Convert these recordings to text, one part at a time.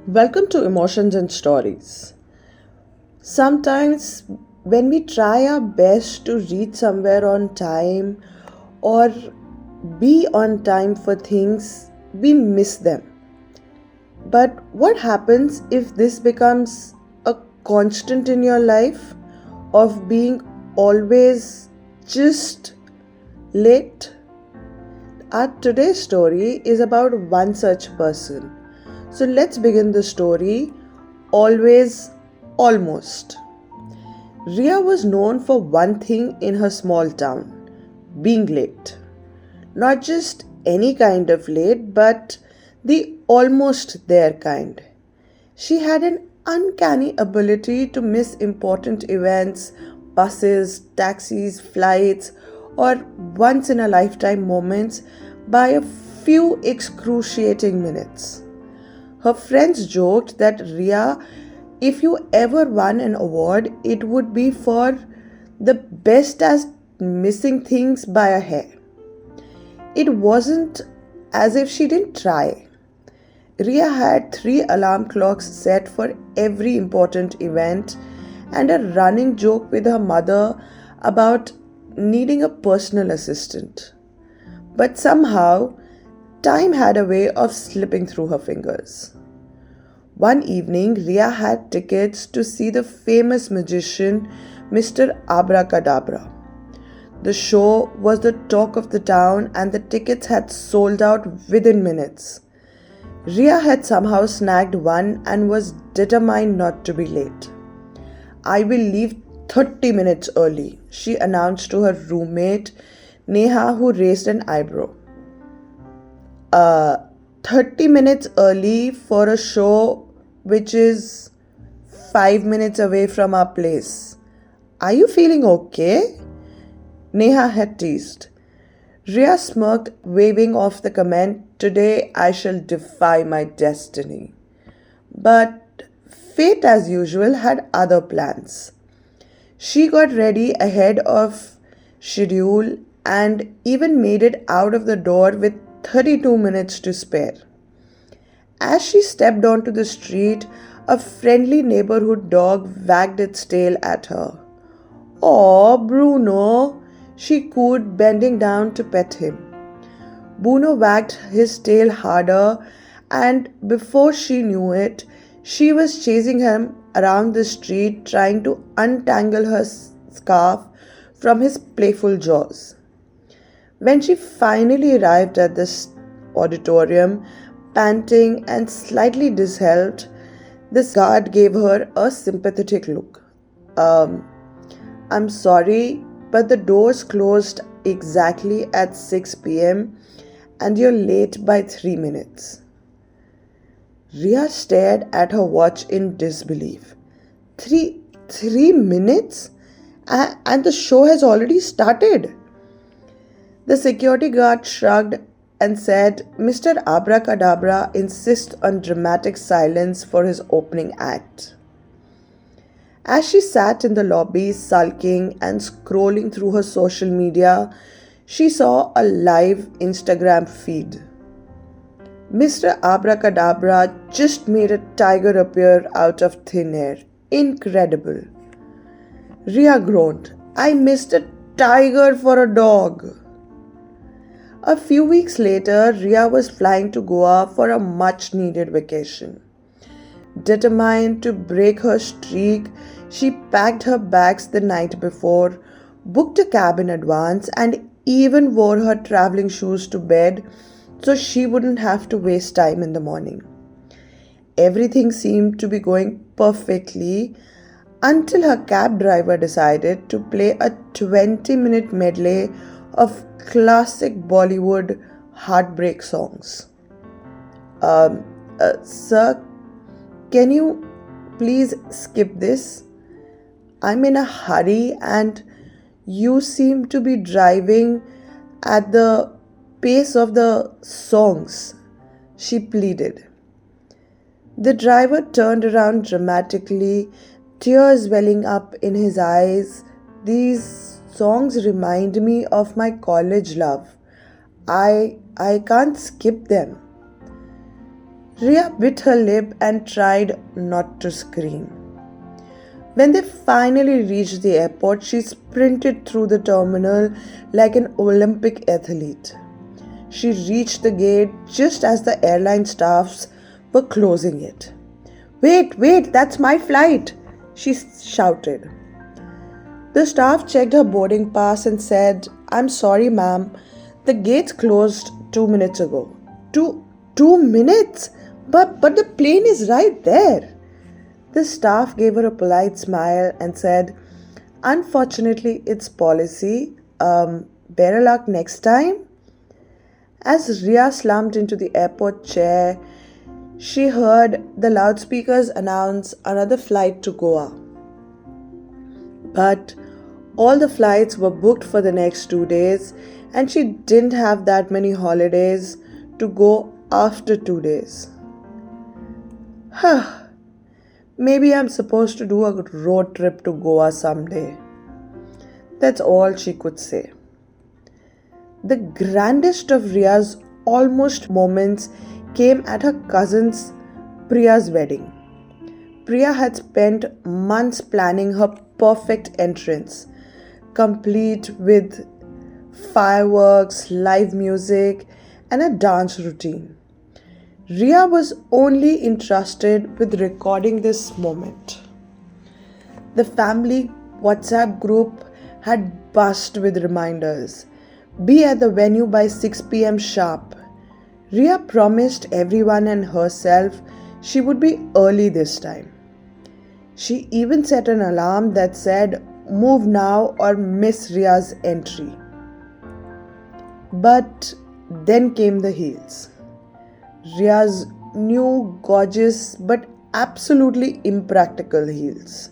Welcome to Emotions and Stories. Sometimes, when we try our best to reach somewhere on time or be on time for things, we miss them. But what happens if this becomes a constant in your life of being always just late? Our today's story is about one such person. So let's begin the story. Always, almost. Riya was known for one thing in her small town: being late. Not just any kind of late, but the almost there kind. She had an uncanny ability to miss important events, buses, taxis, flights, or once in a lifetime moments by a few excruciating minutes. Her friends joked that Riya, if you ever won an award, it would be for the best at missing things by a hair. It wasn't as if she didn't try. Riya had three alarm clocks set for every important event and a running joke with her mother about needing a personal assistant. But somehow, time had a way of slipping through her fingers. One evening, Riya had tickets to see the famous magician Mr. Abracadabra. The show was the talk of the town and the tickets had sold out within minutes. Riya had somehow snagged one and was determined not to be late. "I will leave 30 minutes early," she announced to her roommate Neha, who raised an eyebrow. Uh, 30 minutes early for a show which is 5 minutes away from our place. Are you feeling okay? Neha had teased. Riya smirked, waving off the comment, "Today I shall defy my destiny." But fate, as usual, had other plans. She got ready ahead of schedule and even made it out of the door with 32 minutes to spare. As she stepped onto the street, a friendly neighborhood dog wagged its tail at her. "Oh, Bruno," she cooed, bending down to pet him. Bruno wagged his tail harder, and before she knew it, she was chasing him around the street, trying to untangle her scarf from his playful jaws. When she finally arrived at this auditorium, panting and slightly disheveled, this guard gave her a sympathetic look. Um, "I'm sorry, but the doors closed exactly at 6 p.m. and you're late by 3 minutes." Riya stared at her watch in disbelief. Three minutes? And the show has already started. The security guard shrugged and said, "Mr. Abracadabra insists on dramatic silence for his opening act." As she sat in the lobby, sulking and scrolling through her social media, she saw a live Instagram feed. Mr. Abracadabra just made a tiger appear out of thin air. Incredible. Riya groaned, "I missed a tiger for a dog." A few weeks later, Riya was flying to Goa for a much needed vacation. Determined to break her streak, she packed her bags the night before, booked a cab in advance, and even wore her traveling shoes to bed so she wouldn't have to waste time in the morning. Everything seemed to be going perfectly until her cab driver decided to play a 20-minute medley of classic Bollywood heartbreak songs. Sir, can you please skip this? I'm in a hurry and you seem to be driving at the pace of the songs," she pleaded. The driver turned around dramatically, tears welling up in his eyes. "These songs remind me of my college love. I can't skip them." Riya bit her lip and tried not to scream. When they finally reached the airport, she sprinted through the terminal like an Olympic athlete. She reached the gate just as the airline staffs were closing it. Wait, wait, that's my flight, she shouted. The staff checked her boarding pass and said, I'm sorry, ma'am. The gates closed 2 minutes ago. 2 minutes? But the plane is right there. The staff gave her a polite smile and said, unfortunately, it's policy. Better luck next time. As Riya slumped into the airport chair, she heard the loudspeakers announce another flight to Goa. But all the flights were booked for the next 2 days, and she didn't have that many holidays to go after 2 days. Maybe I'm supposed to do a road trip to Goa someday. That's all she could say. The grandest of Riya's almost moments came at her cousin's Priya's wedding. Priya had spent months planning her perfect entrance, complete with fireworks, live music, and a dance routine. Riya was only entrusted with recording this moment. The family WhatsApp group had buzzed with reminders. Be at the venue by 6 p.m. sharp. Riya promised everyone and herself she would be early this time. She even set an alarm that said, move now or miss Riya's entry. But then came the heels. Riya's new, gorgeous, but absolutely impractical heels.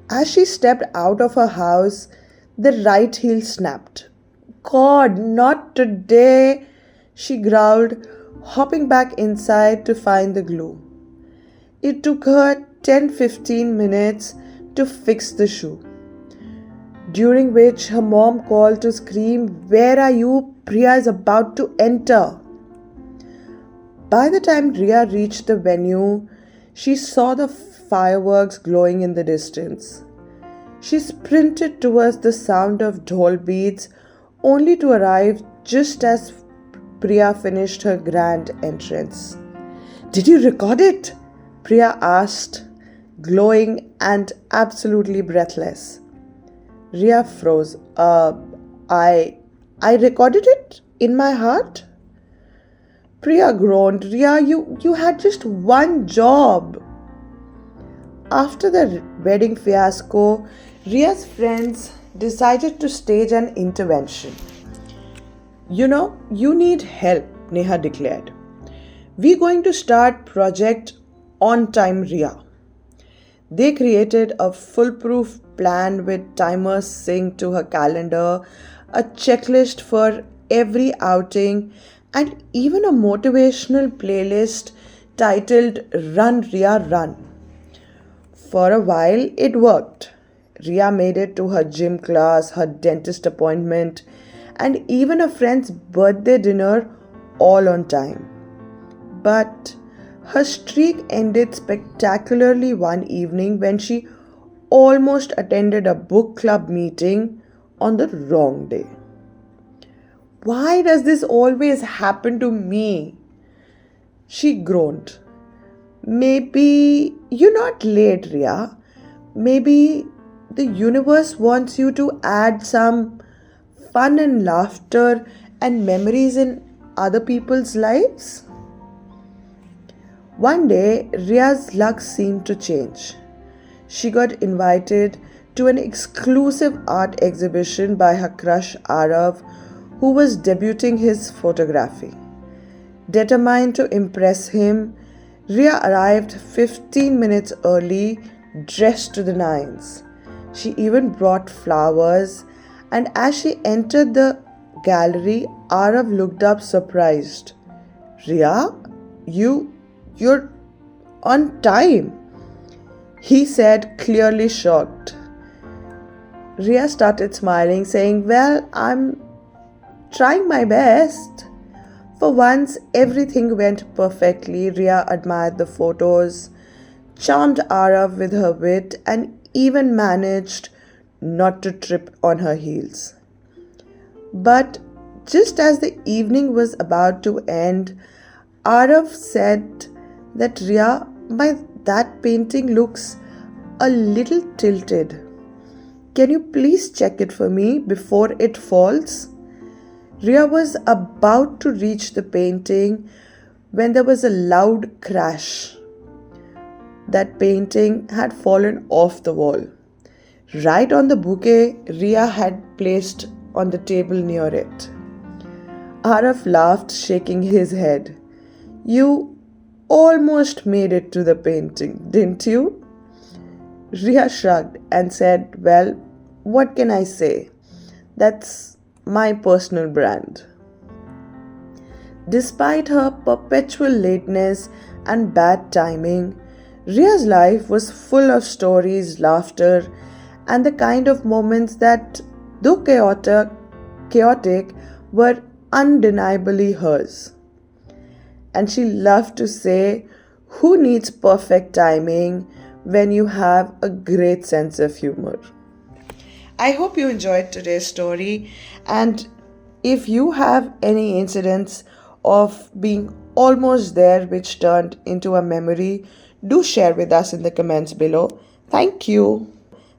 As she stepped out of her house, the right heel snapped. God, not today, she growled, hopping back inside to find the glue. It took her 10-15 minutes to fix the shoe, during which her mom called to scream, where are you? Priya is about to enter. By the time Riya reached the venue, she saw the fireworks glowing in the distance. She sprinted towards the sound of dhol beats, only to arrive just as Priya finished her grand entrance. Did you record it? Priya asked, glowing and absolutely breathless. Riya froze. I recorded it in my heart? Priya groaned. Riya, you had just one job. After the wedding fiasco, Riya's friends decided to stage an intervention. You need help, Neha declared. We're going to start Project On Time Riya. They created a foolproof plan with timers synced to her calendar, a checklist for every outing, and even a motivational playlist titled Run Riya Run. For a while, it worked. Riya made it to her gym class, her dentist appointment, and even a friend's birthday dinner all on time. But her streak ended spectacularly one evening when she almost attended a book club meeting on the wrong day. Why does this always happen to me? She groaned. Maybe you're not late, Riya. Maybe the universe wants you to add some fun and laughter and memories in other people's lives. One day, Riya's luck seemed to change. She got invited to an exclusive art exhibition by her crush Arav, who was debuting his photography. Determined to impress him, Riya arrived 15 minutes early, dressed to the nines. She even brought flowers, and as she entered the gallery, Arav looked up surprised. Riya, you're on time, he said, clearly shocked. Riya started smiling, saying, well, I'm trying my best. For once, everything went perfectly. Riya admired the photos, charmed Arav with her wit, and even managed not to trip on her heels. But just as the evening was about to end, Arav said that Riya, that painting looks a little tilted. Can you please check it for me before it falls? Riya was about to reach the painting when there was a loud crash. That painting had fallen off the wall, right on the bouquet Riya had placed on the table near it. Araf laughed, shaking his head. You almost made it to the painting, didn't you? Riya shrugged and said, well, what can I say? That's my personal brand. Despite her perpetual lateness and bad timing, Ria's life was full of stories, laughter, and the kind of moments that, though chaotic, were undeniably hers. And she loved to say, who needs perfect timing when you have a great sense of humor? I hope you enjoyed today's story, and if you have any incidents of being almost there which turned into a memory, do share with us in the comments below. Thank you.